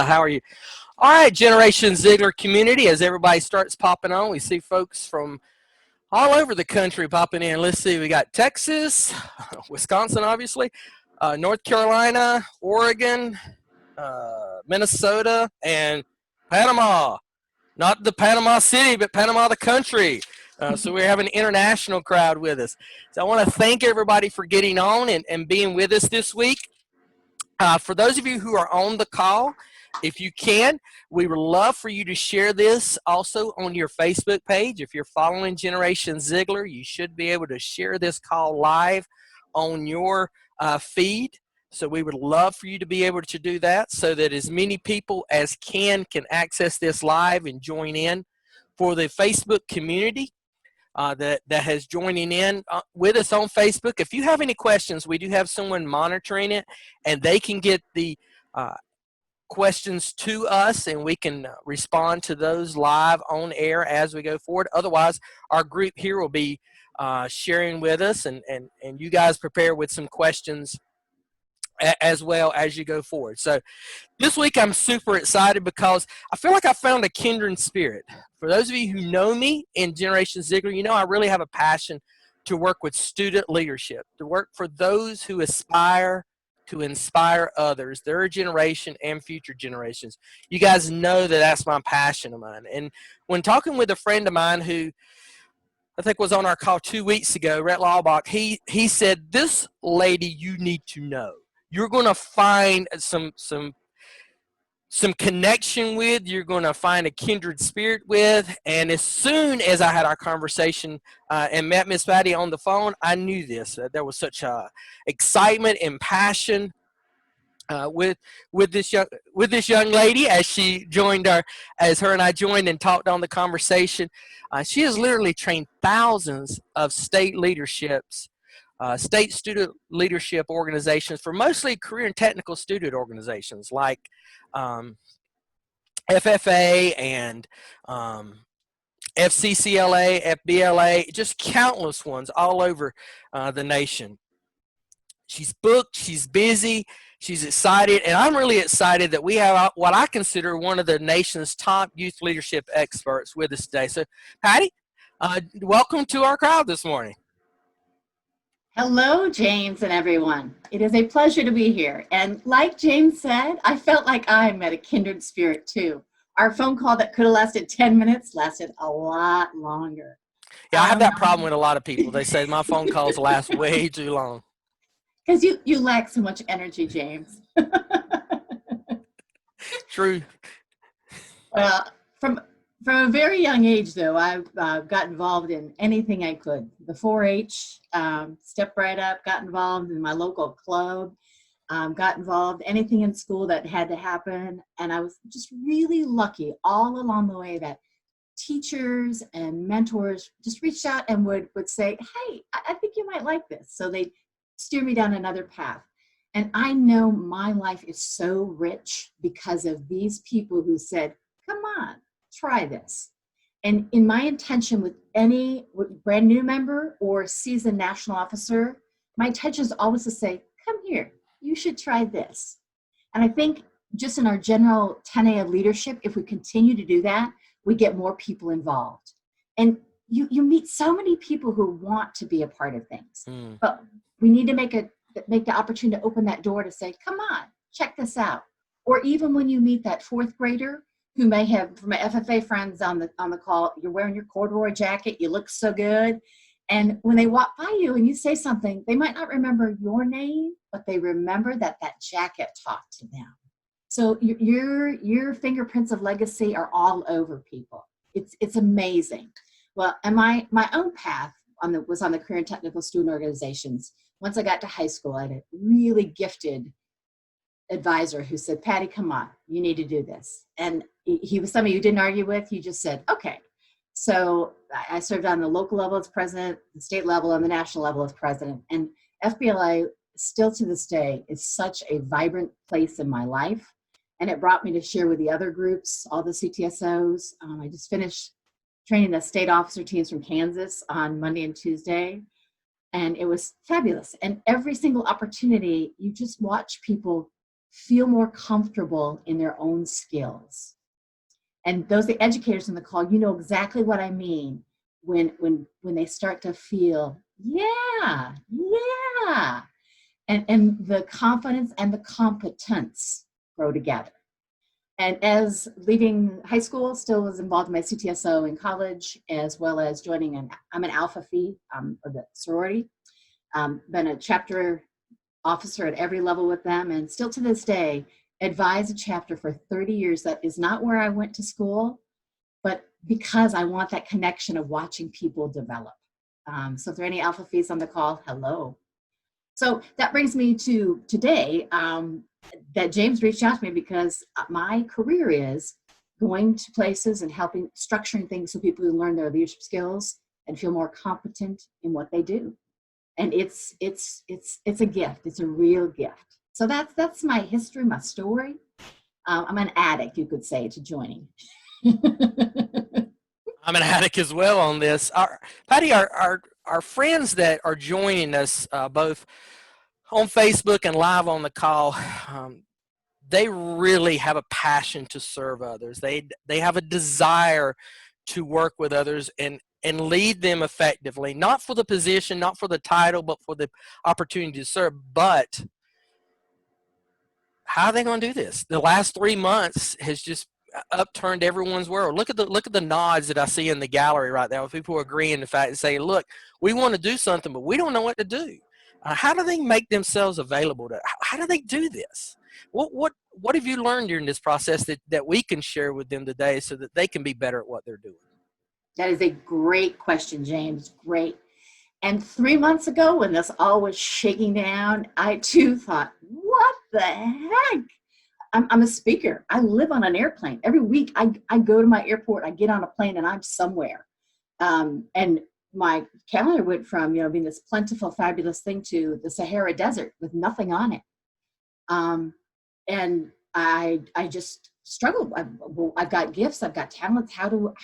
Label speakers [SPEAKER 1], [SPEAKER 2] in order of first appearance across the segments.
[SPEAKER 1] How are you? All right, Generation Ziglar community, as everybody starts popping on, we see folks from all over the country popping in. Let's see, we got Texas, Wisconsin, obviously, North Carolina, Oregon, Minnesota, and Panama. Not the Panama City, but Panama the country. So we have an international crowd with us. So I want to thank everybody for getting on and being with us this week. For those of you who are on the call, if you can, we would love for you to share this also on your Facebook page. If you're following Generation Ziglar, you should be able to share this call live on your feed. So we would love for you to be able to do that so that as many people as can access this live and join in. For the Facebook community that has joining in with us on Facebook, if you have any questions, we do have someone monitoring it, and they can get the questions to us, and we can respond to those live on air as we go forward. Otherwise, our group here will be sharing with us, and you guys prepare with some questions as well as you go forward. So this week I'm super excited because I feel like I found a kindred spirit. For those of you who know me in Generation Ziglar, you know I really have a passion to work with student leadership, to work for those who aspire to inspire others, their generation and future generations. You guys know that that's my passion of mine. And when talking with a friend of mine who I think was on our call 2 weeks ago, Rhett Laubach, he said, this lady you need to know. You're going to find some connection with, you're going to find a kindred spirit with. And as soon as I had our conversation and met Miss Patty on the phone, I knew this. There was such excitement and passion with this young lady as she joined as her and I joined and talked on the conversation. She has literally trained thousands of state leaderships, state student leadership organizations for mostly career and technical student organizations like FFA and FCCLA, FBLA, just countless ones all over the nation. She's booked, she's busy, she's excited, and I'm really excited that we have what I consider one of the nation's top youth leadership experts with us today. So, Patty, welcome to our crowd this morning.
[SPEAKER 2] Hello, James and everyone. It is a pleasure to be here. And like James said, I felt like I met a kindred spirit too. Our phone call that could have lasted 10 minutes lasted a lot longer.
[SPEAKER 1] Yeah, I have that problem with a lot of people. They say my phone calls last way too long.
[SPEAKER 2] Because you lack so much energy, James.
[SPEAKER 1] True.
[SPEAKER 2] Well, from a very young age, though, I got involved in anything I could. The 4-H, stepped right up, got involved in my local club, got involved anything in school that had to happen. And I was just really lucky all along the way that teachers and mentors just reached out and would say, hey, I think you might like this. So they steer me down another path. And I know my life is so rich because of these people who said, come on, try this. And in my intention with any brand new member or seasoned national officer, my intention is always to say, come here, you should try this. And I think just in our general 10A of leadership, if we continue to do that, we get more people involved. And you meet so many people who want to be a part of things, but we need to make the opportunity to open that door to say, come on, check this out. Or even when you meet that fourth grader who may have, for my FFA friends on the call, you're wearing your corduroy jacket, you look so good. And when they walk by you and you say something, they might not remember your name, but they remember that jacket talked to them. So your fingerprints of legacy are all over people. It's amazing. Well, and my own path was on the career and technical student organizations. Once I got to high school, I had a really gifted advisor who said, Patty, come on, you need to do this. And he was somebody you didn't argue with. He just said, okay. So I served on the local level as president, the state level, and the national level as president. And FBLA, still to this day, is such a vibrant place in my life. And it brought me to share with the other groups, all the CTSOs. I just finished training the state officer teams from Kansas on Monday and Tuesday. And it was fabulous. And every single opportunity, you just watch people feel more comfortable in their own skills. And those the educators in the call, you know exactly what I mean when they start to feel, yeah, and the confidence and the competence grow together. And as leaving high school, still was involved in my CTSO in college, as well as joining I'm an Alpha Phi of the sorority. Been a chapter officer at every level with them, and still to this day, advise a chapter for 30 years. That is not where I went to school, but because I want that connection of watching people develop. So if there are any Alpha Phis on the call, hello. So that brings me to today, that James reached out to me because my career is going to places and helping structuring things so people can learn their leadership skills and feel more competent in what they do. And it's a gift. It's a real gift. So that's my history, my story. I'm an addict, you could say, to joining.
[SPEAKER 1] I'm an addict as well on this. Patty, our friends that are joining us both on Facebook and live on the call, they really have a passion to serve others. They have a desire to work with others and lead them effectively, not for the position, not for the title, but for the opportunity to serve. But how are they going to do this? The last 3 months has just upturned everyone's world. Look at the nods that I see in the gallery right now. People agreeing the fact and saying, look, we want to do something, but we don't know what to do. How do they make themselves available to? How do they do this? What have you learned during this process that we can share with them today so that they can be better at what they're doing?
[SPEAKER 2] That is a great question, James. Great. And 3 months ago, when this all was shaking down, I too thought, what the heck? I'm a speaker. I live on an airplane. Every week I go to my airport, I get on a plane, and I'm somewhere. And my calendar went from, being this plentiful, fabulous thing to the Sahara Desert with nothing on it. And I just struggled. I've got gifts, I've got talents. How do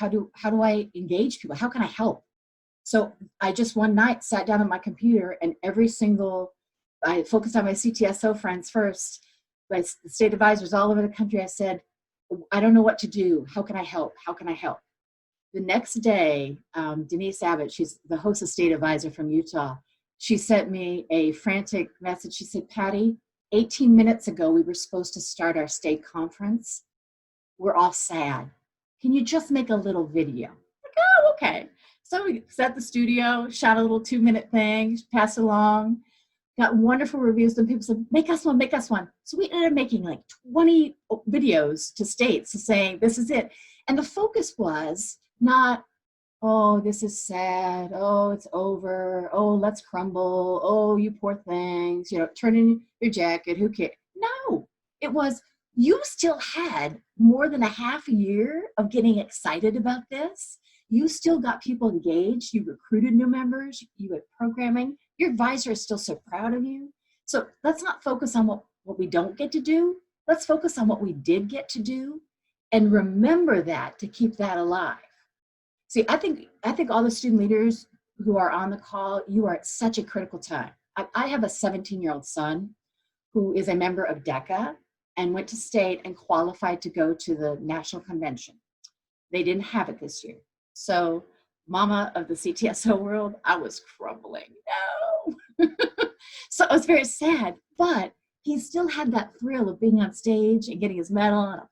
[SPEAKER 2] I engage people? How can I help? So I just one night sat down on my computer, and I focused on my CTSO friends first, my state advisors all over the country. I said, I don't know what to do. How can I help? How can I help? The next day, Denise Abbott, she's the host of State Advisor from Utah, she sent me a frantic message. She said, Patty, 18 minutes ago, we were supposed to start our state conference. We're all sad. Can you just make a little video? Like, oh, okay. So we set the studio, shot a little 2-minute thing, passed it along, got wonderful reviews. And people said, make us one, make us one. So we ended up making like 20 videos to states saying, this is it. And the focus was not, oh, this is sad. Oh, it's over. Oh, let's crumble. Oh, you poor things. Turn in your jacket. Who cares? No, it was, you still had more than a half a year of getting excited about this. You still got people engaged. You recruited new members. You had programming. Your advisor is still so proud of you. So let's not focus on what we don't get to do. Let's focus on what we did get to do and remember that to keep that alive. See, I think all the student leaders who are on the call, you are at such a critical time. I have a 17-year-old son who is a member of DECA and went to state and qualified to go to the national convention. They didn't have it this year. So mama of the CTSO world, I was crumbling. No. So I was very sad, but he still had that thrill of being on stage and getting his medal.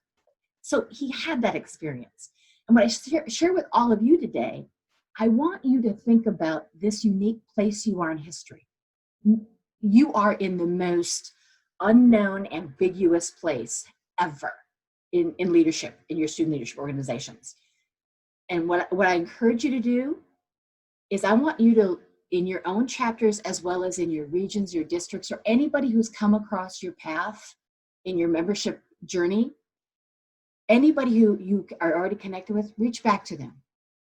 [SPEAKER 2] So he had that experience. And what I share with all of you today, I want you to think about this unique place you are in history. You are in the most unknown, ambiguous place ever in leadership, in your student leadership organizations. And what I encourage you to do is I want you to, in your own chapters, as well as in your regions, your districts, or anybody who's come across your path in your membership journey, anybody who you are already connected with, reach back to them.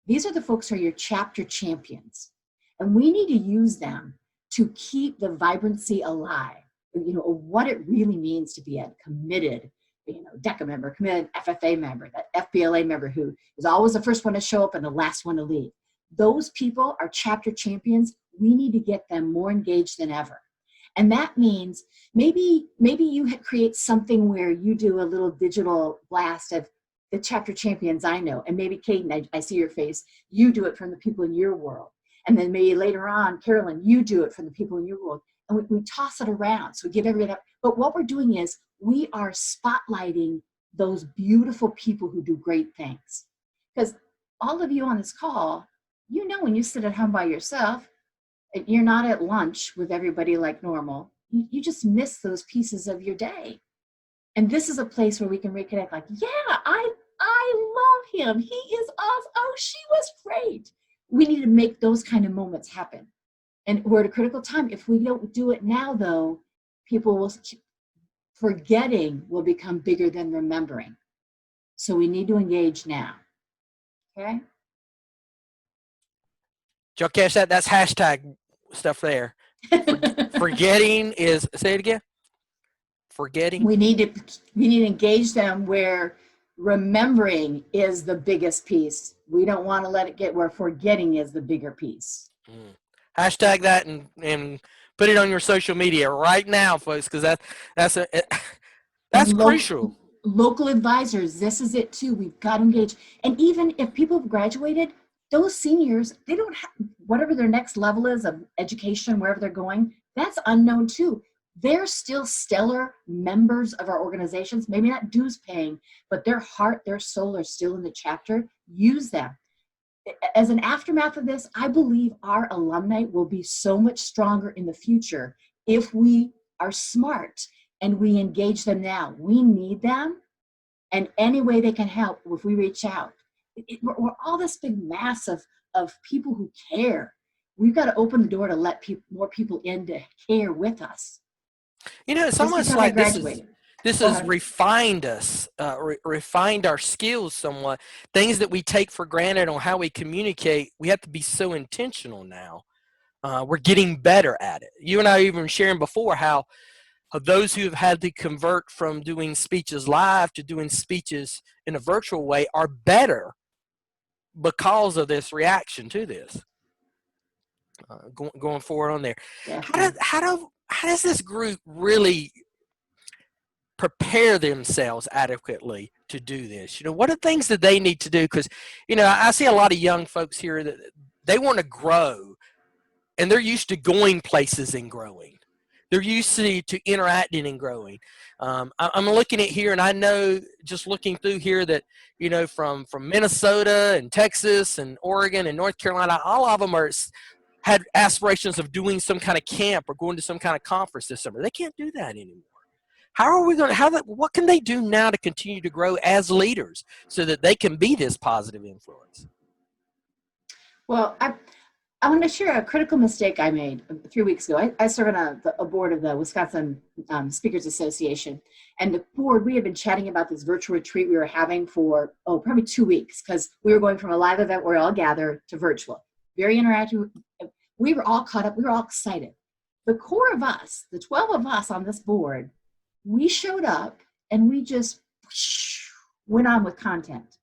[SPEAKER 2] These are the folks who are your chapter champions. And we need to use them to keep the vibrancy alive, what it really means to be a committed DECA member, committed FFA member, that FBLA member who is always the first one to show up and the last one to leave. Those people are chapter champions. We need to get them more engaged than ever. And that means maybe you create something where you do a little digital blast of the chapter champions I know. And maybe Caden, I see your face, you do it from the people in your world. And then maybe later on, Carolyn, you do it from the people in your world. And we toss it around. So we give everybody up. But what we're doing is we are spotlighting those beautiful people who do great things. Because all of you on this call, you know, when you sit at home by yourself, you're not at lunch with everybody like normal. You just miss those pieces of your day. And this is a place where we can reconnect like, yeah, I love him. He is awesome. Oh, she was great. We need to make those kind of moments happen. And we're at a critical time. If we don't do it now, though, people will, forgetting will become bigger than remembering. So we need to engage now. Okay?
[SPEAKER 1] Did y'all catch that? That's hashtag stuff there. Forgetting is, say it again. Forgetting.
[SPEAKER 2] We need to engage them where remembering is the biggest piece. We don't want to let it get where forgetting is the bigger piece.
[SPEAKER 1] Hashtag that and put it on your social media right now, folks, because that's crucial.
[SPEAKER 2] Local advisors, this is it too. We've got to engage. And even if people have graduated, those seniors, they don't have, whatever their next level is of education, wherever they're going, that's unknown too. They're still stellar members of our organizations, maybe not dues paying, but their heart, their soul are still in the chapter. Use them. As an aftermath of this, I believe our alumni will be so much stronger in the future if we are smart and we engage them now. We need them, and any way they can help, if we reach out. We're all this big mass of people who care. We've got to open the door to let more people in to care with us.
[SPEAKER 1] You know, it's almost like this has refined us, refined our skills somewhat. Things that we take for granted on how we communicate, we have to be so intentional now. We're getting better at it. You and I even sharing before how those who have had to convert from doing speeches live to doing speeches in a virtual way are better because of this reaction to this. Going forward on there. How does this group really prepare themselves adequately to do this? You know, what are things that they need to do? Because, you know, I see a lot of young folks here that they want to grow, and they're used to going places and growing. They're used to interacting and growing. I'm looking at here, and I know just looking through here that, you know, from Minnesota and Texas and Oregon and North Carolina, all of them had aspirations of doing some kind of camp or going to some kind of conference this summer. They can't do that anymore. How are we going to, what can they do now to continue to grow as leaders so that they can be this positive influence?
[SPEAKER 2] Well, I want to share a critical mistake I made 3 weeks ago. I serve on a board of the Wisconsin Speakers Association. And the board, we had been chatting about this virtual retreat we were having for, probably 2 weeks, because we were going from a live event where we all gather to virtual. Very interactive. We were all caught up. We were all excited. The core of us, the 12 of us on this board, we showed up and we just went on with content.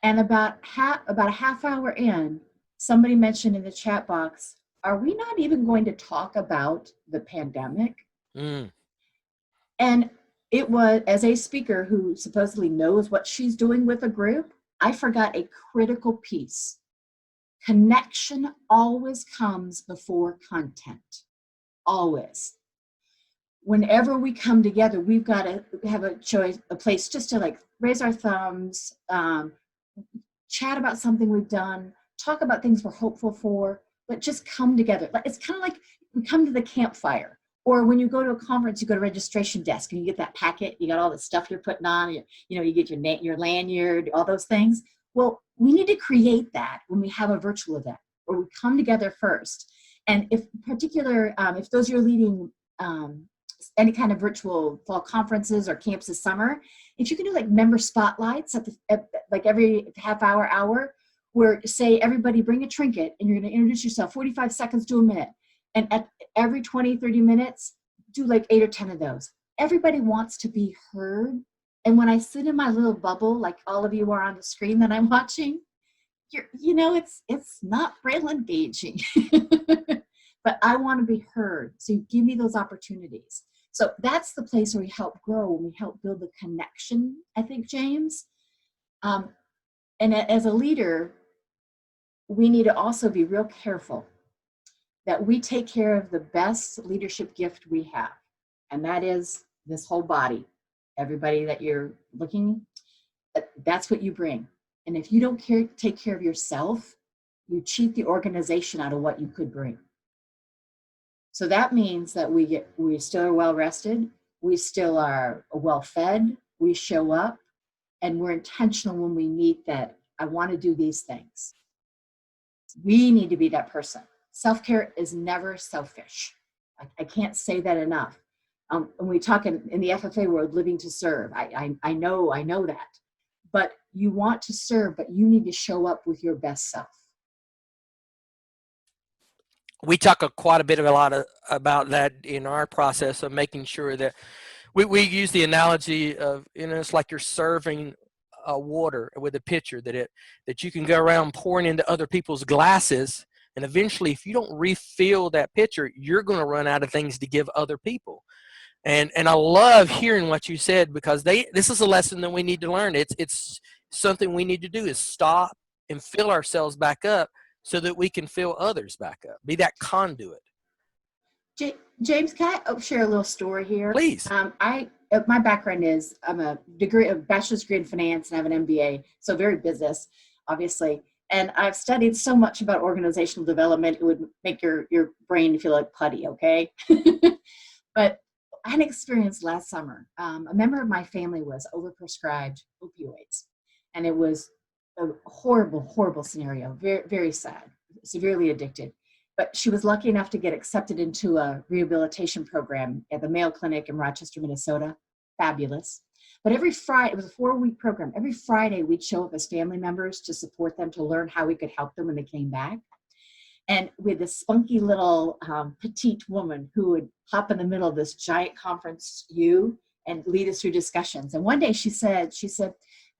[SPEAKER 2] And about a half hour in, somebody mentioned in the chat box, are we not even going to talk about the pandemic? And it was, as a speaker who supposedly knows what she's doing with a group, I forgot a critical piece. Connection always comes before content. Always. Whenever we come together, we've got to have a place just to like raise our thumbs, chat about something we've done, talk about things we're hopeful for, but just come together. It's kind of like we come to the campfire, or when you go to a conference, you go to registration desk and you get that packet, you got all the stuff you're putting on, you get your lanyard, all those things. Well, we need to create that when we have a virtual event, where we come together first. And if those you're leading any kind of virtual fall conferences or camps this summer, if you can do like member spotlights at like every half hour, where say everybody bring a trinket and you're going to introduce yourself 45 seconds to a minute. And at every 20, 30 minutes, do like 8 or 10 of those. Everybody wants to be heard. And when I sit in my little bubble, like all of you are on the screen that I'm watching, it's not real engaging. but I want to be heard. So you give me those opportunities. So that's the place where we help grow, and we help build the connection, I think, James. And as a leader, we need to also be real careful that we take care of the best leadership gift we have. And that is this whole body. Everybody that you're looking, that's what you bring. And if you don't take care of yourself, you cheat the organization out of what you could bring. So that means that we still are well rested, we still are well fed, we show up, and we're intentional when we meet that I want to do these things. We need to be that person. Self-care is never selfish. I can't say that enough. When we talk in the FFA world, living to serve, I know that. But you want to serve, but you need to show up with your best self.
[SPEAKER 1] We talk quite a bit about that in our process of making sure that we use the analogy of, it's like you're serving water with a pitcher that you can go around pouring into other people's glasses, and eventually if you don't refill that pitcher, you're going to run out of things to give other people. And I love hearing what you said, because this is a lesson that we need to learn. It's something we need to do, is stop and fill ourselves back up so that we can fill others back up. Be that conduit.
[SPEAKER 2] James, can I share a little story here?
[SPEAKER 1] Please.
[SPEAKER 2] My background is I'm a bachelor's degree in finance, and I have an MBA, so very business, obviously. And I've studied so much about organizational development, it would make your brain feel like putty, okay? But I had an experience last summer. A member of my family was overprescribed opioids, and it was a horrible, horrible scenario, very, very sad, severely addicted. But she was lucky enough to get accepted into a rehabilitation program at the Mayo Clinic in Rochester, Minnesota. Fabulous. But every Friday, it was a 4-week program. Every Friday, we'd show up as family members to support them, to learn how we could help them when they came back. And we had this spunky little petite woman who would hop in the middle of this giant conference and lead us through discussions. And one day she said,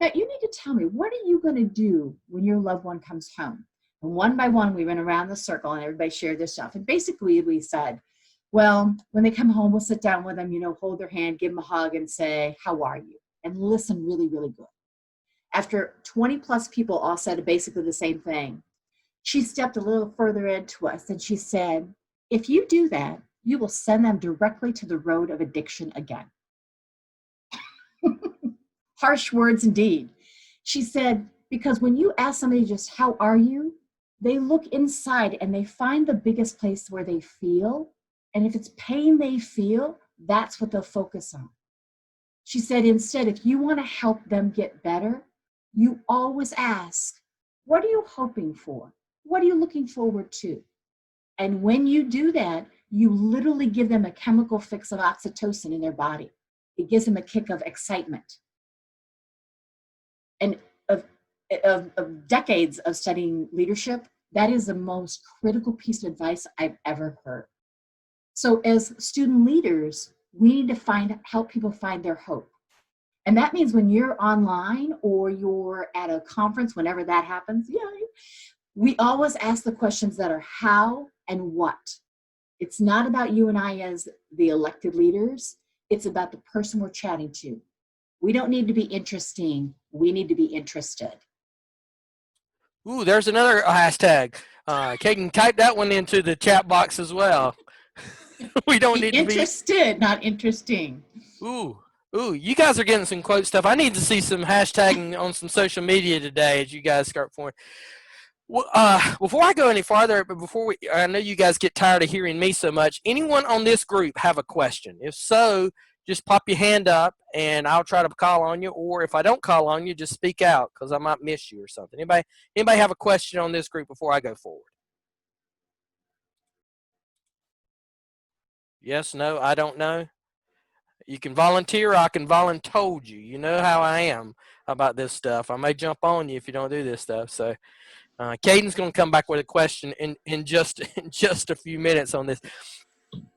[SPEAKER 2] now you need to tell me, what are you going to do when your loved one comes home? And one by one, we went around the circle and everybody shared their stuff. And basically we said, well, when they come home, we'll sit down with them, hold their hand, give them a hug and say, how are you? And listen really, really good. After 20 plus people all said basically the same thing, she stepped a little further into us and she said, if you do that, you will send them directly to the road of addiction again. Harsh words indeed. She said, because when you ask somebody just, how are you? They look inside and they find the biggest place where they feel. And if it's pain they feel, that's what they'll focus on. She said, instead, if you want to help them get better, you always ask, what are you hoping for? What are you looking forward to? And when you do that, you literally give them a chemical fix of oxytocin in their body. It gives them a kick of excitement. And of decades of studying leadership, that is the most critical piece of advice I've ever heard. So as student leaders, we need to help people find their hope. And that means when you're online or you're at a conference, whenever that happens, we always ask the questions that are how and what. It's not about you and I as the elected leaders. It's about the person we're chatting to. We don't need to be interesting. We need to be interested.
[SPEAKER 1] Ooh, there's another hashtag. Kagan, type that one into the chat box as well. We don't need to be
[SPEAKER 2] interested, not interesting.
[SPEAKER 1] Ooh, you guys are getting some quote stuff. I need to see some hashtagging on some social media today as you guys start forming. Well, before I go any farther, but I know you guys get tired of hearing me so much. Anyone on this group have a question? If so, just pop your hand up and I'll try to call on you. Or if I don't call on you, just speak out because I might miss you or something. Anybody have a question on this group before I go forward? Yes, no, I don't know. You can volunteer, or I can voluntold you. You know how I am about this stuff. I may jump on you if you don't do this stuff. So Caden's going to come back with a question in just a few minutes on this.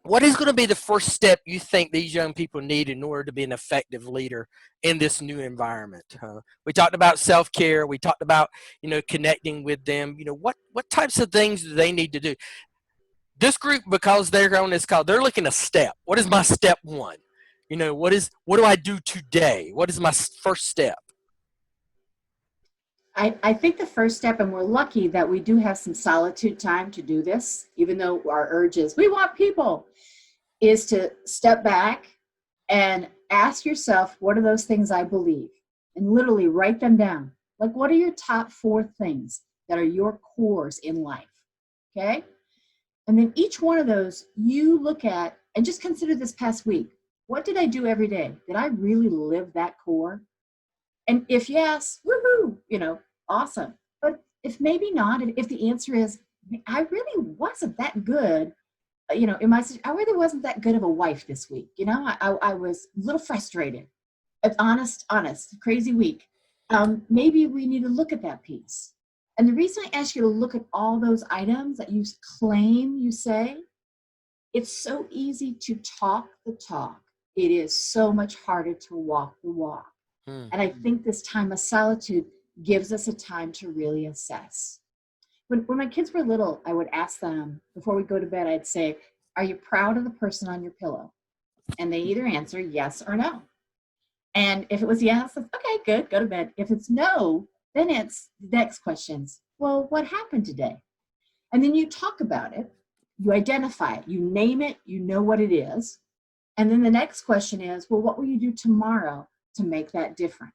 [SPEAKER 1] What is going to be the first step you think these young people need in order to be an effective leader in this new environment? We talked about self-care. We talked about, connecting with them. What types of things do they need to do? this group, because they're on this call, they're looking a step. What is my step one? You know, what do I do today? What is my first step?
[SPEAKER 2] I think the first step, and we're lucky that we do have some solitude time to do this, even though our urge is, we want people, is to step back and ask yourself, what are those things I believe? And literally write them down. Like, what are your top 4 things that are your cores in life? Okay? And then each one of those you look at and just consider this past week. What did I do every day? Did I really live that core? And if yes, woohoo, you know, awesome. But if maybe not, and if the answer is, I really wasn't that good, you know, I really wasn't that good of a wife this week. You know, I was a little frustrated. It's honest, crazy week. Maybe we need to look at that piece. And the reason I ask you to look at all those items that you claim you say, it's so easy to talk the talk. It is so much harder to walk the walk. And I think this time of solitude gives us a time to really assess. When my kids were little, I would ask them, before we go to bed, I'd say, are you proud of the person on your pillow? And they either answer yes or no. And if it was yes, okay, good, go to bed. If it's no, then it's the next questions. Well, what happened today? And then you talk about it, you identify it, you name it, you know what it is. And then the next question is, well, what will you do tomorrow to make that different?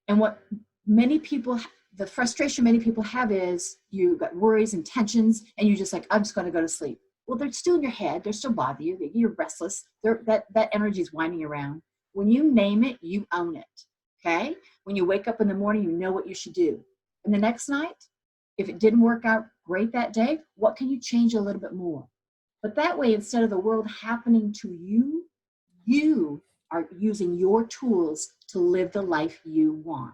[SPEAKER 2] And what many people, the frustration many people have is you got worries and tensions and you're just like, I'm just going to go to sleep. Well, they're still in your head. They're still bothering you. You're restless. That energy is winding around. When you name it, you own it. Okay? When you wake up in the morning, you know what you should do. And the next night, if it didn't work out great that day, what can you change a little bit more? But that way, instead of the world happening to you, you are using your tools to live the life you want.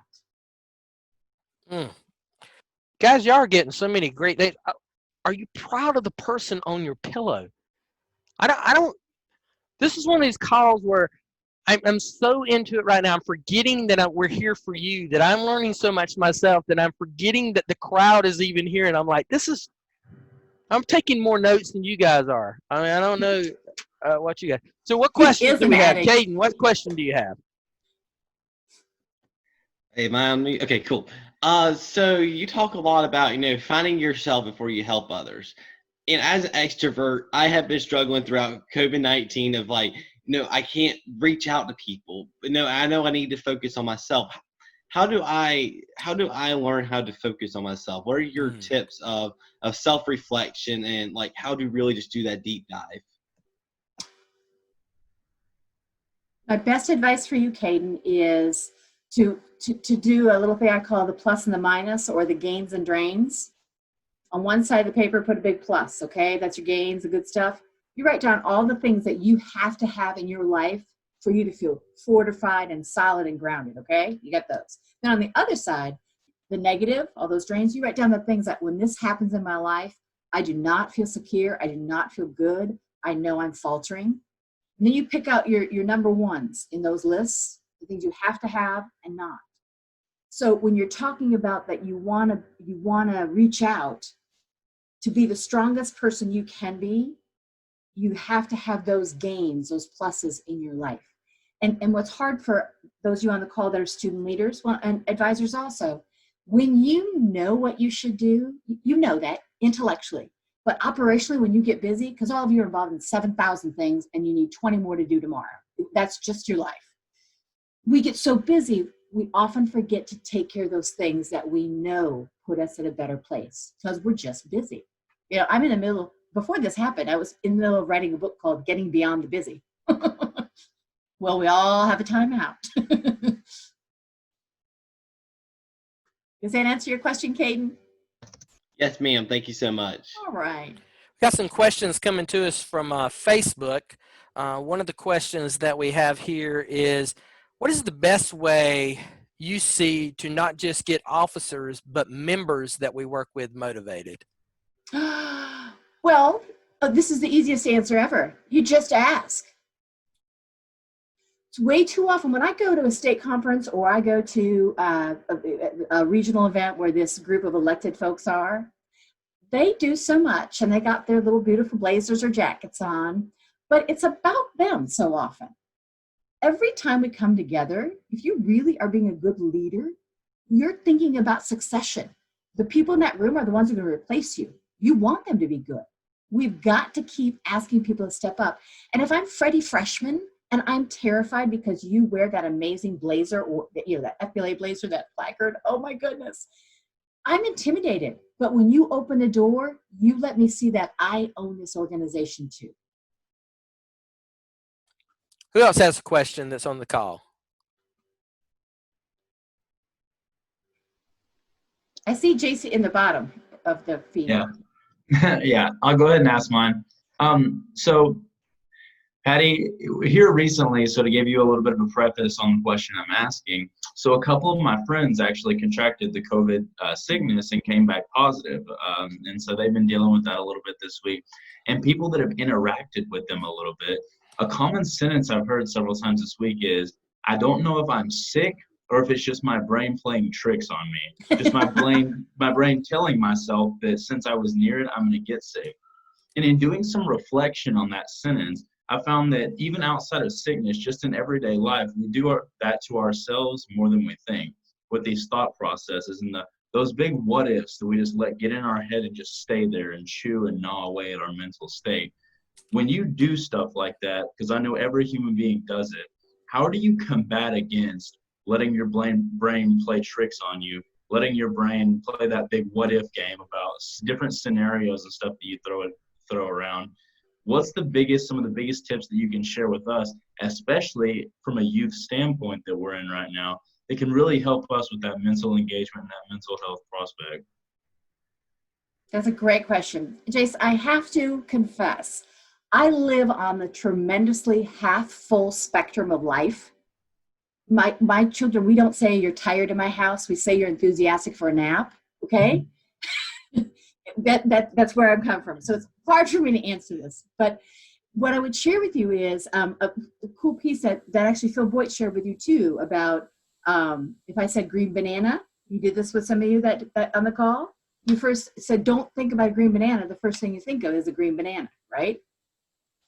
[SPEAKER 1] Guys, y'all are getting so many great things. Are you proud of the person on your pillow? I don't, this is one of these calls where I'm so into it right now. I'm forgetting that we're here for you, that I'm learning so much myself, that I'm forgetting that the crowd is even here. And I'm like, I'm taking more notes than you guys are. I mean, I don't know what you guys. So what questions do we have? Caden, what question do you have?
[SPEAKER 3] Hey, am I on me? Okay, cool. So you talk a lot about, finding yourself before you help others. And as an extrovert, I have been struggling throughout COVID-19 of I can't reach out to people. But no, I know I need to focus on myself. How do I learn how to focus on myself? What are your tips of self-reflection and how to really just do that deep dive?
[SPEAKER 2] My best advice for you, Caden, is to do a little thing I call the plus and the minus, or the gains and drains. On one side of the paper, put a big plus, okay? That's your gains, the good stuff. You write down all the things that you have to have in your life for you to feel fortified and solid and grounded, okay? You got those. Then on the other side, the negative, all those drains, you write down the things that when this happens in my life, I do not feel secure, I do not feel good, I know I'm faltering. And then you pick out your number ones in those lists, the things you have to have and not. So when you're talking about that you wanna reach out to be the strongest person you can be, you have to have those gains, those pluses in your life. And what's hard for those of you on the call that are student leaders, well, and advisors also, when you know what you should do, you know that intellectually. But operationally, when you get busy, because all of you are involved in 7,000 things and you need 20 more to do tomorrow, that's just your life. We get so busy, we often forget to take care of those things that we know put us in a better place because we're just busy. I'm in the middle, before this happened, I was in the middle of writing a book called Getting Beyond the Busy. Well, we all have a time out. Does that answer your question, Caden?
[SPEAKER 3] Yes, ma'am. Thank you so much.
[SPEAKER 2] All right.
[SPEAKER 1] We've got some questions coming to us from Facebook. One of the questions that we have here is, what is the best way you see to not just get officers, but members that we work with motivated?
[SPEAKER 2] Well, this is the easiest answer ever. You just ask. It's way too often when I go to a state conference or I go to a regional event where this group of elected folks are, they do so much, and they got their little beautiful blazers or jackets on, but it's about them so often. Every time we come together, if you really are being a good leader, you're thinking about succession. The people in that room are the ones who are going to replace you. You want them to be good. We've got to keep asking people to step up. And if I'm Freddie Freshman and I'm terrified because you wear that amazing blazer, or that FBLA blazer, that placard, oh my goodness, I'm intimidated. But when you open the door, you let me see that I own this organization too.
[SPEAKER 1] Who else has a question that's on the call?
[SPEAKER 2] I see JC in the bottom of the feed.
[SPEAKER 4] Yeah. Yeah, I'll go ahead and ask mine. So Patty, here recently, so to give you a little bit of a preface on the question I'm asking, so a couple of my friends actually contracted the COVID sickness and came back positive. And so they've been dealing with that a little bit this week. And people that have interacted with them a little bit, a common sentence I've heard several times this week is, I don't know if I'm sick or if it's just my brain playing tricks on me. Just my brain telling myself that since I was near it, I'm going to get sick. And in doing some reflection on that sentence, I found that even outside of sickness, just in everyday life, we do that to ourselves more than we think with these thought processes and those big what ifs that we just let get in our head and just stay there and chew and gnaw away at our mental state. When you do stuff like that, because I know every human being does it, how do you combat against letting your brain play tricks on you, letting your brain play that big what if game about different scenarios and stuff that you throw around? What's some of the biggest tips that you can share with us, especially from a youth standpoint that we're in right now, that can really help us with that mental engagement and that mental health prospect?
[SPEAKER 2] That's a great question. Jace, I have to confess, I live on the tremendously half full spectrum of life. My children, we don't say you're tired in my house. We say you're enthusiastic for a nap. Okay. That's where I'm coming from. So it's hard for me to answer this. But what I would share with you is a cool piece that actually Phil Boyd shared with you too about if I said green banana, you did this with some of you that on the call. You first said, don't think about a green banana. The first thing you think of is a green banana, right?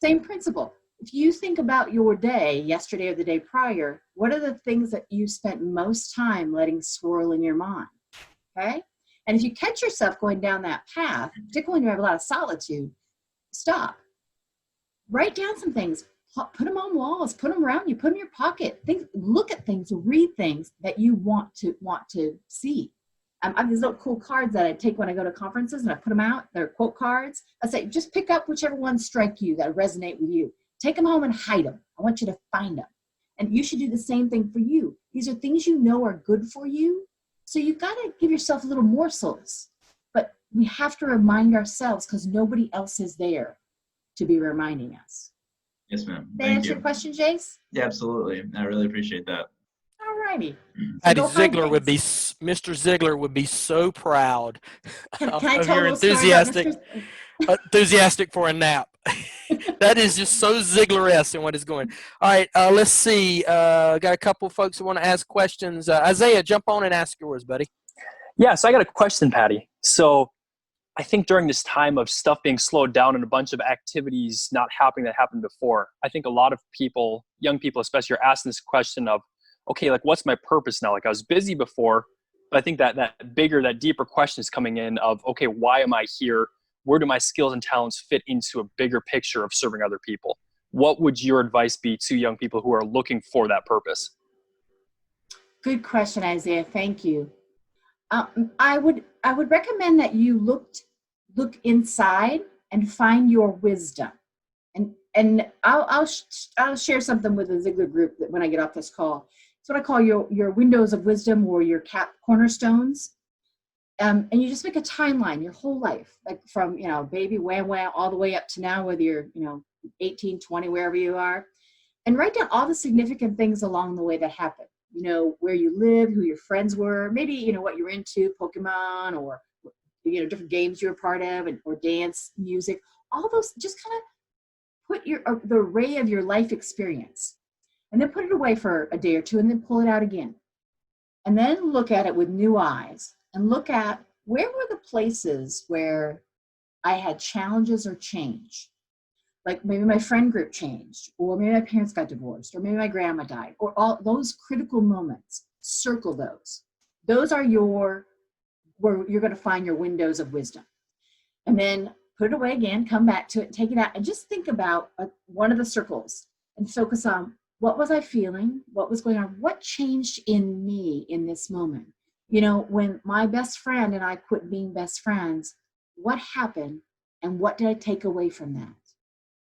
[SPEAKER 2] Same principle. If you think about your day, yesterday or the day prior, what are the things that you spent most time letting swirl in your mind, okay? And if you catch yourself going down that path, particularly when you have a lot of solitude, stop. Write down some things. Put them on walls. Put them around you. Put them in your pocket. Look at things. Read things that you want to see. I have these little cool cards that I take when I go to conferences, and I put them out. They're quote cards. I say, just pick up whichever ones strike you that resonate with you. Take them home and hide them. I want you to find them. And you should do the same thing for you. These are things you know are good for you. So you've got to give yourself little morsels. But we have to remind ourselves because nobody else is there to be reminding us.
[SPEAKER 4] Yes, ma'am.
[SPEAKER 2] Did that answer your question, Jace?
[SPEAKER 4] Yeah, absolutely. I really appreciate that.
[SPEAKER 2] All righty.
[SPEAKER 1] Patty Hendrickson would be, Mr. Ziglar would be so proud
[SPEAKER 2] Can I
[SPEAKER 1] of
[SPEAKER 2] tell
[SPEAKER 1] your
[SPEAKER 2] a little story about
[SPEAKER 1] enthusiastic for a nap. That is just so Ziglar-esque in what is going. All right, let's see. Got a couple folks who want to ask questions. Isaiah, jump on and ask yours, buddy.
[SPEAKER 5] Yeah, so I got a question, Patty. So I think during this time of stuff being slowed down and a bunch of activities not happening that happened before, I think a lot of people, young people especially, are asking this question of, okay, like what's my purpose now? Like I was busy before, but I think that deeper question is coming in of, okay, why am I here? Where do my skills and talents fit into a bigger picture of serving other people? What would your advice be to young people who are looking for that purpose?
[SPEAKER 2] Good question, Isaiah. Thank you. I would recommend that you look inside and find your wisdom. And I'll share something with the Ziglar group that when I get off this call. It's what I call your windows of wisdom or your cornerstones. And you just make a timeline, your whole life, like from, baby wham wham all the way up to now, whether you're, 18, 20, wherever you are, and write down all the significant things along the way that happened. Where you lived, who your friends were, maybe, what you're into, Pokemon or, different games you're a part of or dance, music, all those, just kind of put the array of your life experience and then put it away for a day or two and then pull it out again. And then look at it with new eyes. And look at where were the places where I had challenges or change. Like maybe my friend group changed, or maybe my parents got divorced, or maybe my grandma died, or all those critical moments. Circle those. Those are where you're going to find your windows of wisdom. And then put it away again, come back to it, take it out, and just think about one of the circles and focus on what was I feeling, what was going on, what changed in me in this moment. You know, when my best friend and I quit being best friends, what happened and what did I take away from that?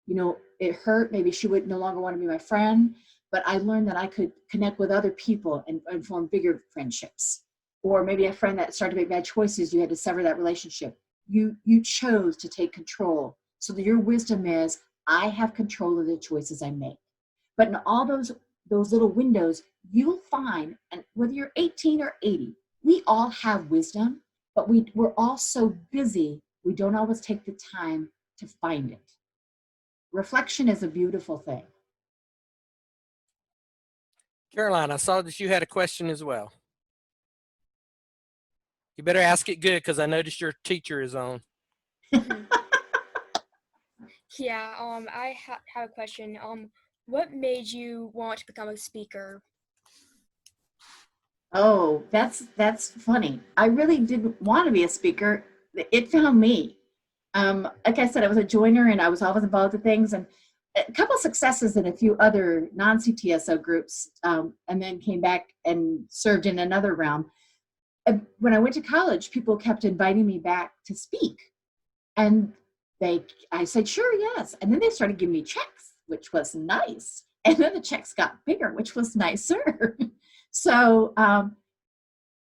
[SPEAKER 2] You know, it hurt. Maybe she would no longer want to be my friend, but I learned that I could connect with other people and form bigger friendships. Or maybe a friend that started to make bad choices, you had to sever that relationship. You chose to take control. So that your wisdom is, I have control of the choices I make. But in all those little windows, you'll find, and whether you're 18 or 80, we all have wisdom, but we're all so busy, we don't always take the time to find it. Reflection is a beautiful thing.
[SPEAKER 1] Caroline, I saw that you had a question as well. You better ask it good because I noticed your teacher is on.
[SPEAKER 6] Yeah, I have a question. What made you want to become a speaker?
[SPEAKER 2] Oh, that's funny. I really didn't want to be a speaker. It found me. Like I said, I was a joiner and I was always involved with things, and a couple successes in a few other non-CTSO groups, and then came back and served in another realm. When I went to college, people kept inviting me back to speak, and I said, sure, yes. And then they started giving me checks, which was nice. And then the checks got bigger, which was nicer. So,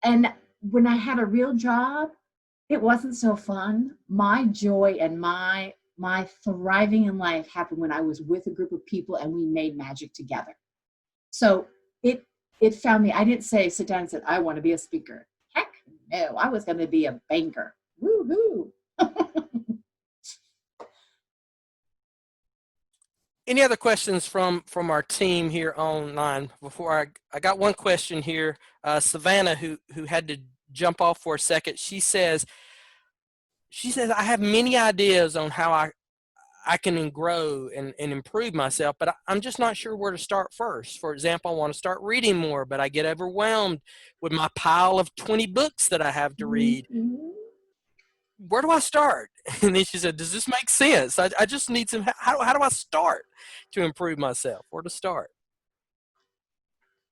[SPEAKER 2] and when I had a real job, it wasn't so fun. My joy and my thriving in life happened when I was with a group of people and we made magic together. So it found me. I didn't sit down and said, I want to be a speaker. Heck no, I was going to be a banker. Woo-hoo.
[SPEAKER 1] Any other questions from our team here online? Before I got one question here. Savannah, who had to jump off for a second, she says, I have many ideas on how I can grow and improve myself, but I'm just not sure where to start first. For example, I want to start reading more, but I get overwhelmed with my pile of 20 books that I have to read. Where do I start? And then she said, does this make sense? I just need some, how do I start to improve myself? Where to start?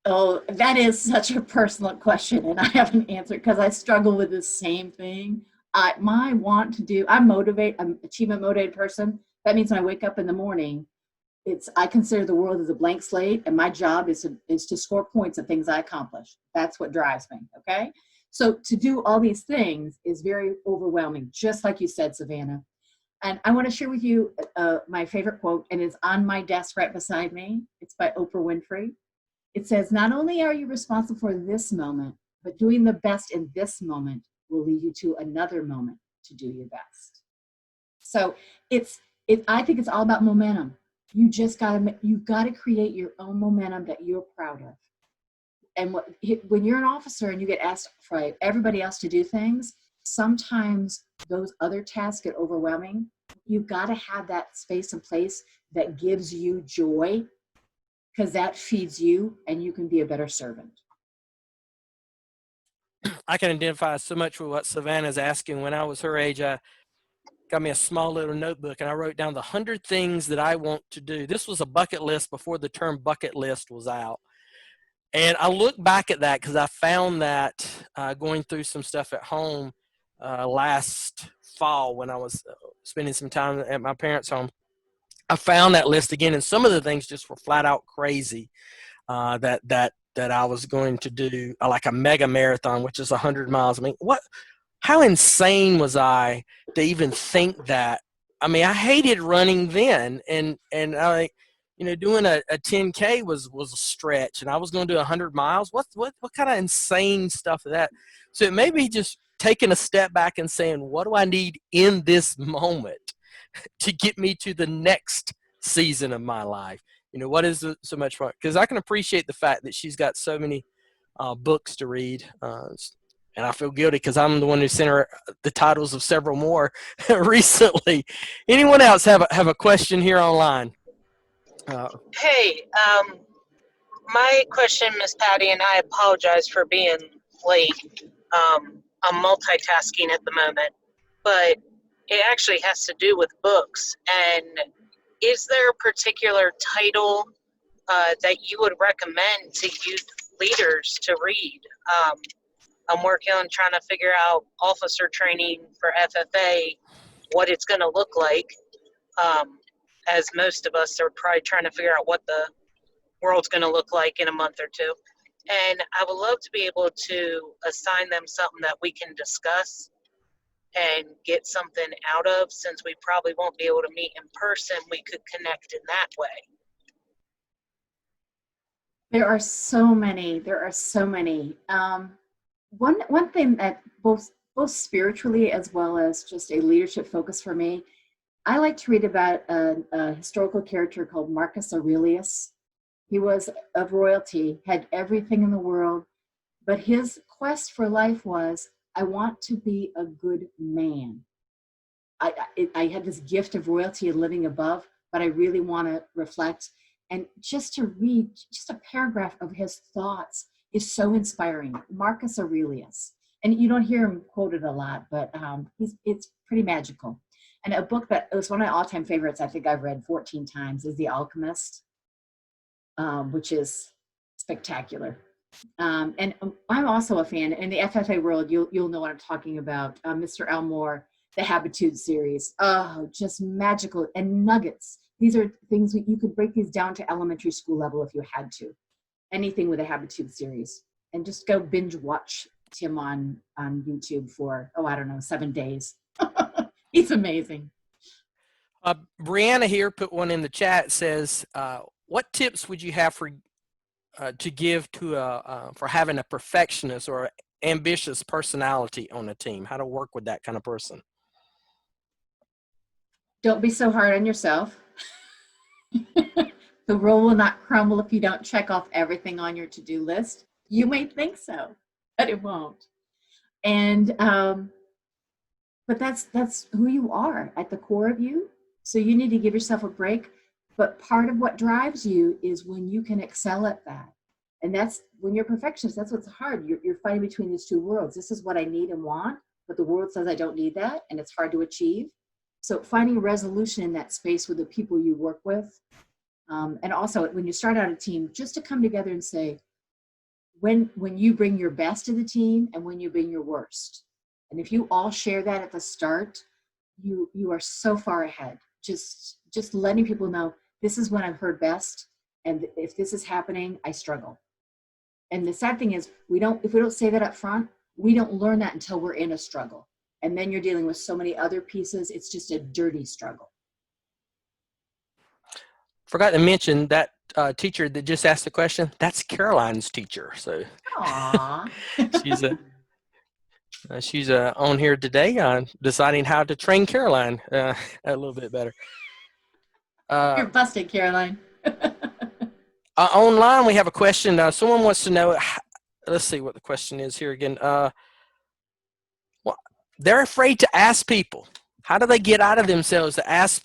[SPEAKER 2] Oh, that is such a personal question, and I haven't answered because I struggle with the same thing. I'm an achievement motivated person. That means when I wake up in the morning, I consider the world as a blank slate, and my job is to score points of things I accomplish. That's what drives me. Okay. So to do all these things is very overwhelming, just like you said, Savannah. And I want to share with you my favorite quote, and it's on my desk right beside me. It's by Oprah Winfrey. It says, not only are you responsible for this moment, but doing the best in this moment will lead you to another moment to do your best. So I think it's all about momentum. You've got to create your own momentum that you're proud of. And when you're an officer and you get asked for everybody else to do things, sometimes those other tasks get overwhelming. You've got to have that space and place that gives you joy, because that feeds you and you can be a better servant.
[SPEAKER 1] I can identify so much with what Savannah's asking. When I was her age, I got me a small little notebook and I wrote down the 100 things that I want to do. This was a bucket list before the term bucket list was out. And I look back at that because I found that going through some stuff at home last fall when I was spending some time at my parents' home. I found that list again, and some of the things just were flat out crazy that I was going to do, like a mega marathon, which is 100 miles. I mean, how insane was I to even think that? I mean, I hated running then, and I, doing a 10K was a stretch, and I was going to do 100 miles. What kind of insane stuff is that? So it made me just taking a step back and saying, what do I need in this moment to get me to the next season of my life? What is so much fun? Because I can appreciate the fact that she's got so many books to read. And I feel guilty because I'm the one who sent her the titles of several more recently. Anyone else have a question here online?
[SPEAKER 7] Hey, my question, Miss Patty, and I apologize for being late. I'm multitasking at the moment, but it actually has to do with books. And is there a particular title that you would recommend to youth leaders to read? I'm working on trying to figure out officer training for FFA, what it's going to look like, as most of us are probably trying to figure out what the world's going to look like in a month or two. And I would love to be able to assign them something that we can discuss and get something out of. Since we probably won't be able to meet in person, we could connect in that way.
[SPEAKER 2] There are so many. There are so many. One thing that both spiritually as well as just a leadership focus for me, I like to read about a historical character called Marcus Aurelius. He was of royalty, had everything in the world, but his quest for life was, I want to be a good man. I had this gift of royalty and living above, but I really want to reflect. And just to read just a paragraph of his thoughts is so inspiring. Marcus Aurelius. And you don't hear him quoted a lot, but it's pretty magical. And a book that was one of my all-time favorites, I think I've read 14 times, is The Alchemist, which is spectacular. And I'm also a fan. In the FFA world, you'll know what I'm talking about. Mr. Elmore, the Habitude series. Oh, just magical and nuggets. These are things you could break these down to elementary school level if you had to. Anything with a Habitude series. And just go binge watch Tim on YouTube for, 7 days. He's amazing.
[SPEAKER 1] Brianna here put one in the chat, says, what tips would you have for to give to for having a perfectionist or ambitious personality on a team? How to work with that kind of person?
[SPEAKER 2] Don't be so hard on yourself. The world will not crumble if you don't check off everything on your to-do list. You may think so, but it won't. And but that's who you are at the core of you. So you need to give yourself a break. But part of what drives you is when you can excel at that. And that's when you're a perfectionist, that's what's hard. You're fighting between these two worlds. This is what I need and want, but the world says I don't need that, and it's hard to achieve. So finding a resolution in that space with the people you work with. And also when you start out a team, just to come together and say, when you bring your best to the team and when you bring your worst. And if you all share that at the start, you are so far ahead. Just letting people know, this is when I've heard best, and if this is happening, I struggle. And the sad thing is, if we don't say that up front, we don't learn that until we're in a struggle. And then you're dealing with so many other pieces, it's just a dirty struggle.
[SPEAKER 1] Forgot to mention that teacher that just asked the question, that's Caroline's teacher. So
[SPEAKER 2] Aww.
[SPEAKER 1] she's on here today deciding how to train Caroline a little bit better.
[SPEAKER 2] You're busted, Caroline.
[SPEAKER 1] Online, we have a question. Someone wants to know, let's see what the question is here again. They're afraid to ask people. How do they get out of themselves to ask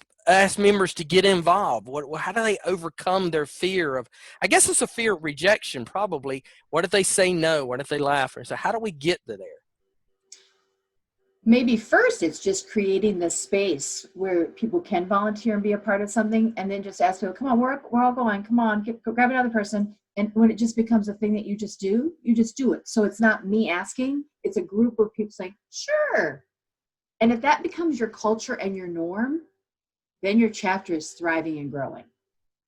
[SPEAKER 1] members to get involved? How do they overcome their fear of, I guess it's a fear of rejection, probably. What if they say no? What if they laugh? So how do we get to there?
[SPEAKER 2] Maybe first it's just creating this space where people can volunteer and be a part of something, and then just ask people, come on, we're all going, come on, grab another person. And when it just becomes a thing that you just do it. So it's not me asking, it's a group of people saying, sure. And if that becomes your culture and your norm, then your chapter is thriving and growing.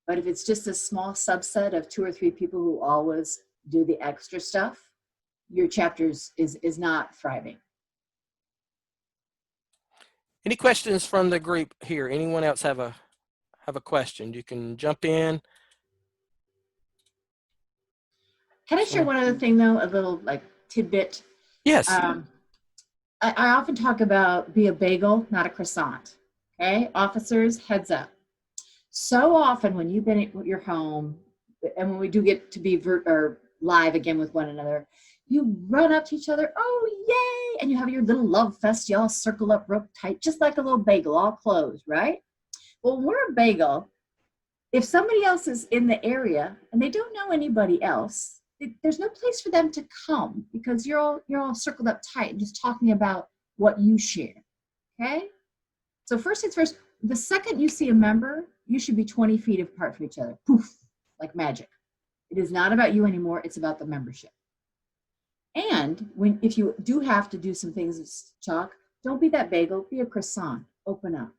[SPEAKER 2] But if it's just a small subset of 2 or 3 people who always do the extra stuff, your chapter is not thriving.
[SPEAKER 1] Any questions from the group here? Anyone else have a question? You can jump in.
[SPEAKER 2] Can I share one other thing though, a little like tidbit?
[SPEAKER 1] Yes.
[SPEAKER 2] I often talk about be a bagel, not a croissant. Okay, officers, heads up. So often when you've been at your home, and when we do get to be live again with one another, you run up to each other, oh, yay, and you have your little love fest, you all circle up real tight, just like a little bagel, all closed, right? Well, when we're a bagel, if somebody else is in the area and they don't know anybody else, there's no place for them to come because you're all circled up tight and just talking about what you share, okay? So first things first, the second you see a member, you should be 20 feet apart from each other, poof, like magic. It is not about you anymore, it's about the membership. And if you do have to do some things, Chalk, don't be that bagel, be a croissant, open up.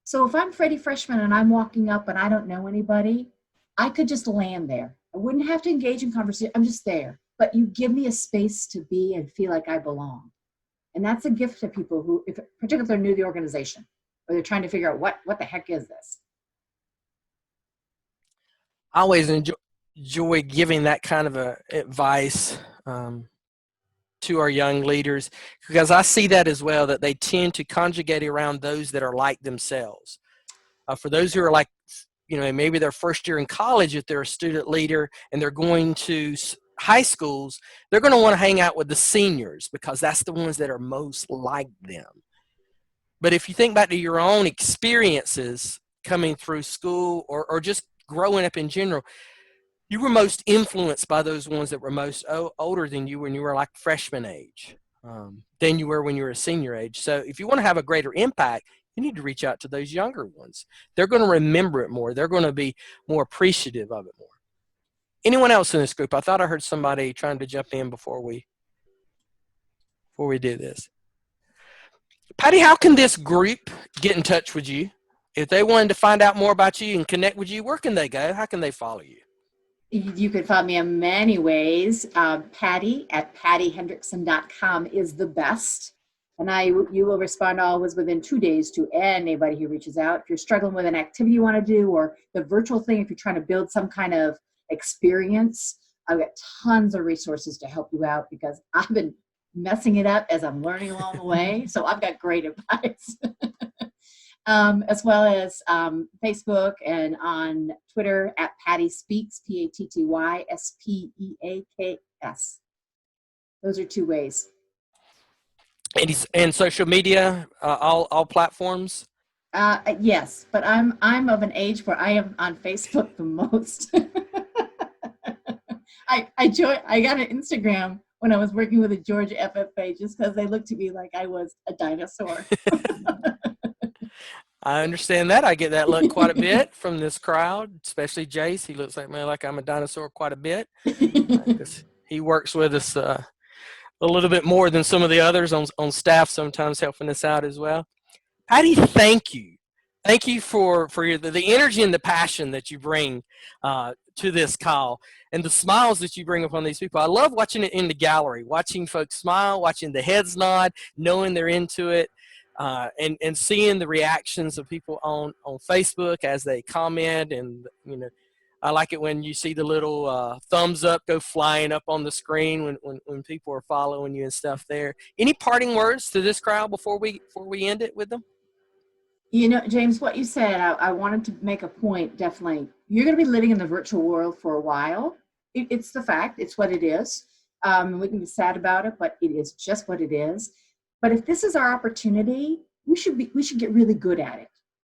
[SPEAKER 2] So if I'm Freddie Freshman and I'm walking up and I don't know anybody, I could just land there. I wouldn't have to engage in conversation, I'm just there. But you give me a space to be and feel like I belong. And that's a gift to people who, particularly if they're new to the organization, or they're trying to figure out what the heck is this?
[SPEAKER 1] I always enjoy giving that kind of advice to our young leaders, because I see that as well, that they tend to conjugate around those that are like themselves. For those who are like, maybe their first year in college, if they're a student leader and they're going to high schools, they're going to want to hang out with the seniors because that's the ones that are most like them. But if you think back to your own experiences coming through school or just growing up in general, you were most influenced by those ones that were most older than you when you were like freshman age than you were when you were a senior age. So if you want to have a greater impact, you need to reach out to those younger ones. They're going to remember it more. They're going to be more appreciative of it more. Anyone else in this group? I thought I heard somebody trying to jump in before we do this. Patty, how can this group get in touch with you? If they wanted to find out more about you and connect with you, where can they go? How can they follow you?
[SPEAKER 2] You can find me in many ways. Patty at pattyhendrickson.com is the best. And you will respond always within 2 days to anybody who reaches out. If you're struggling with an activity you want to do or the virtual thing, if you're trying to build some kind of experience, I've got tons of resources to help you out because I've been messing it up as I'm learning along the way. So I've got great advice. As well as Facebook and on Twitter at Patty Speaks, PattySpeaks. Those are 2 ways.
[SPEAKER 1] And social media, all platforms?
[SPEAKER 2] Yes, but I'm of an age where I am on Facebook the most. I got an Instagram when I was working with the Georgia FFA just because they looked to me like I was a dinosaur.
[SPEAKER 1] I understand that. I get that look quite a bit from this crowd, especially Jace. He looks like me like I'm a dinosaur quite a bit because he works with us a little bit more than some of the others on staff, sometimes helping us out as well. Patty, thank you. Thank you for the energy and the passion that you bring to this call and the smiles that you bring upon these people. I love watching it in the gallery, watching folks smile, watching the heads nod, knowing they're into it. And seeing the reactions of people on Facebook as they comment, and I like it when you see the little thumbs up go flying up on the screen when people are following you and stuff there. Any parting words to this crowd before we end it with them?
[SPEAKER 2] James, what you said, I wanted to make a point, definitely. You're going to be living in the virtual world for a while. It's the fact, it's what it is. We can be sad about it, but it is just what it is. But if this is our opportunity, we should get really good at it.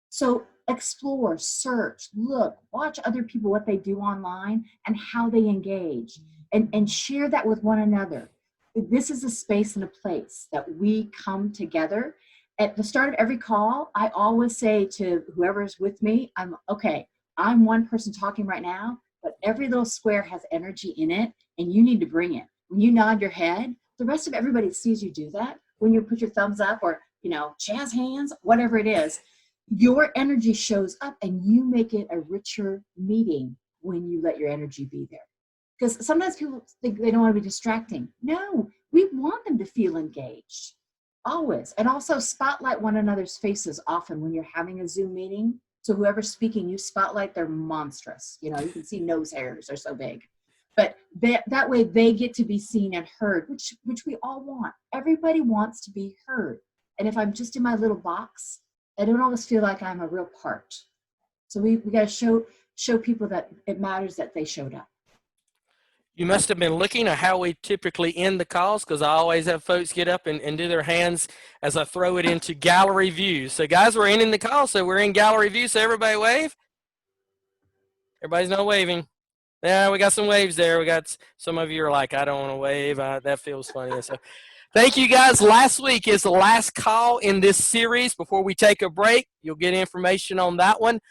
[SPEAKER 2] So explore, search, look, watch other people, what they do online and how they engage, and share that with one another. This is a space and a place that we come together. At the start of every call, I always say to whoever's with me, I'm one person talking right now, but every little square has energy in it, and you need to bring it. When you nod your head, the rest of everybody sees you do that. When you put your thumbs up or, jazz hands, whatever it is, your energy shows up and you make it a richer meeting when you let your energy be there. Because sometimes people think they don't want to be distracting. No, we want them to feel engaged, always. And also spotlight one another's faces often when you're having a Zoom meeting. So whoever's speaking, you spotlight, they're monstrous. You can see nose hairs, they're so big. But that way they get to be seen and heard, which we all want. Everybody wants to be heard. And if I'm just in my little box, I don't always feel like I'm a real part. So we got to show people that it matters that they showed up.
[SPEAKER 1] You must have been looking at how we typically end the calls, because I always have folks get up and do their hands as I throw it into gallery view. So guys, we're ending the call, so we're in gallery view, so everybody wave. Everybody's not waving. Yeah, we got some waves there. We got some of you are like, I don't want to wave. That feels funny. So thank you guys. Last week is the last call in this series before we take a break. You'll get information on that one.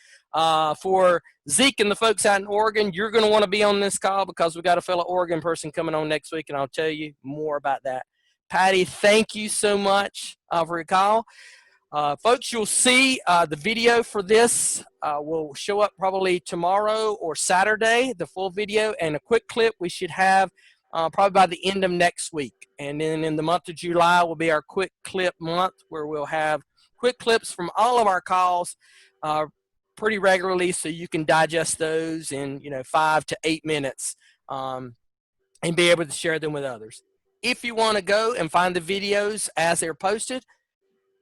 [SPEAKER 1] For Zeke and the folks out in Oregon, you're going to want to be on this call because we got a fellow Oregon person coming on next week, and I'll tell you more about that. Patty, thank you so much for your call. Folks, you'll see the video for this will show up probably tomorrow or Saturday, the full video, and a quick clip we should have probably by the end of next week. And then in the month of July will be our quick clip month, where we'll have quick clips from all of our calls pretty regularly, so you can digest those in 5 to 8 minutes and be able to share them with others. If you want to go and find the videos as they're posted,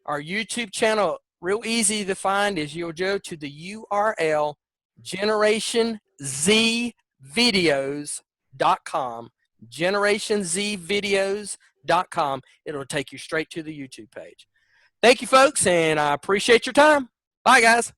[SPEAKER 1] our YouTube channel, real easy to find, is you'll go to the URL GenerationZvideos.com, GenerationZvideos.com. It'll take you straight to the YouTube page. Thank you, folks, and I appreciate your time. Bye, guys.